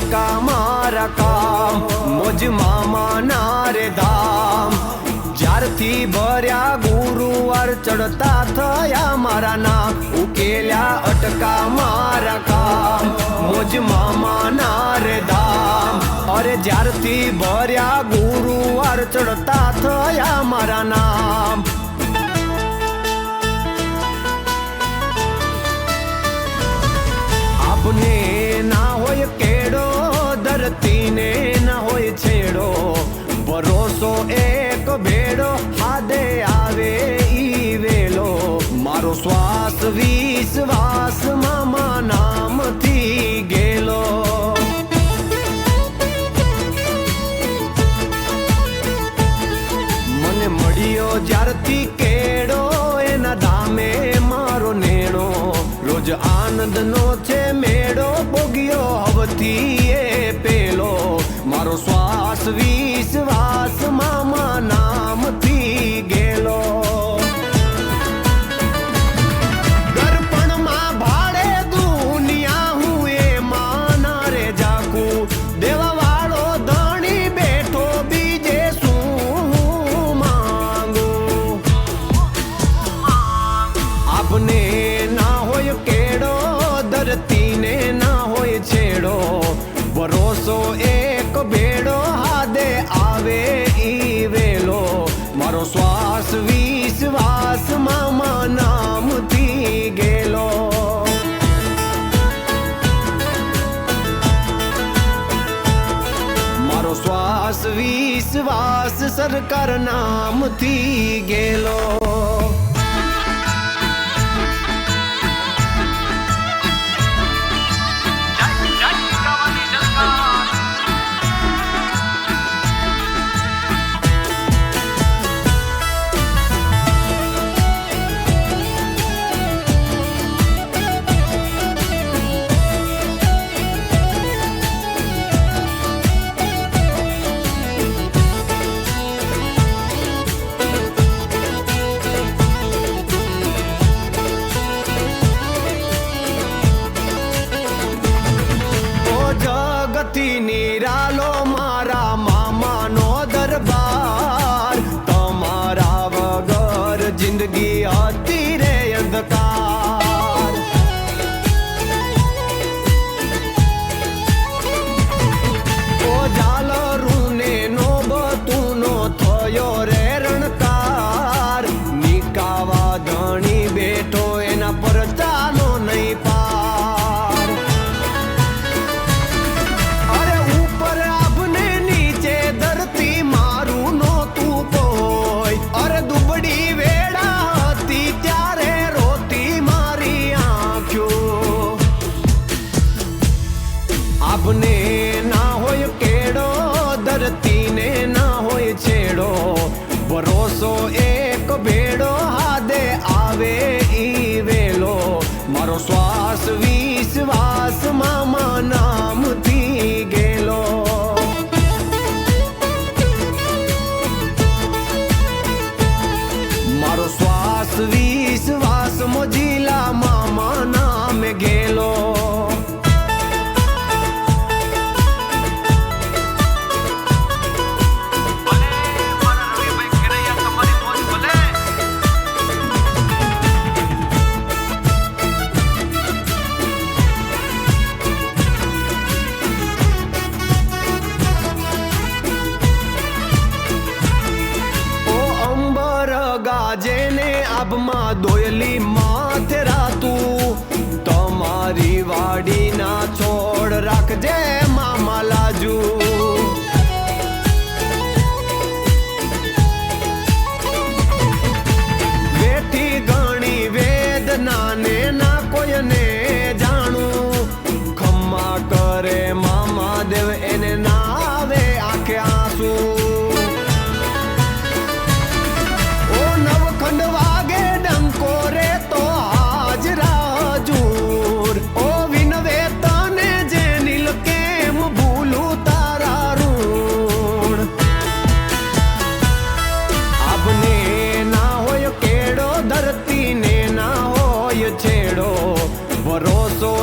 અટકા મારા કામ મોજ મામાના રે ધામ જ્યારથી ભર્યા ગુરુવાર ચડતા થયા મારા નામ ઉકેલ્યા અટકા મારા કામ મોજ મામાના રે ધામ અરે જ્યારથી ભર્યા ગુરુવાર ચડતા થયા મારા નામ આપને ના હોય કેડો ધરતીને ના હોય છેડો ભરોસો એક ભેડો હાદે આવે ઈ વેલો મારો શ્વાસ વિશ્વાસ મામા નામથી ગેલો મને મળ્યો જ્યારથી કેડો એના ધામે મારો નેણો રોજ આનંદનો છે મેળો ભોગ્યો હવથી એ પેલો મારો શ્વાસ વિશ્વાસ મામા નામથી ગેલો દર્પણમાં ભાડે દુનિયા હું એ માના રે જાકું દેવા વાળો ધણી બેઠો બીજે શું માંગુ આપને ના હોય કેડો ધરતીને ના હોય છેડો ભરોસો એક ભેડો હાદે આવે ઈ વેલો મારો શ્વાસ વિશ્વાસ મામા નામથી ગેલો મારો શ્વાસ વિશ્વાસ સરકાર નામથી ગેલો નિરાલો મારા મામાનો દરબાર તમારા વગર જિંદગી હતી રે અંધકાર ઓ ઝાલરૂને નો બતુનો થયો રે રણકાર નિકાવા ધણી બેઠો એના પર ચાલો નહીં પાર આપને ના હોય કેડો ધરતીને ના હોય છેડો ભરોસો એક ભેડો હાદે આવે ઈ વેલો મારો શ્વાસ વિશ્વાસ મામા નામથી ગેલો મારો શ્વાસ વિશ્વાસ મોજીલા મામા નામે ગેલો જેને આબમાં દોયલી માથે રાતું તમારી વાડીના છોડ રાખજે મામા લાજુ બેઠી ઘણી વેદના ને ના કોઈને જાણું ખમ્મા કરે મામા દેવ એને ના આવે આંખે આંસુ વાગે ડંકો રે તો હાજરા હજૂર ઓ વિનવે તને જે નીલ કેમ ભૂલું તારા ઋણ આપને ના હોય કેડો ધરતીને ના હોય છેડો ભરોસો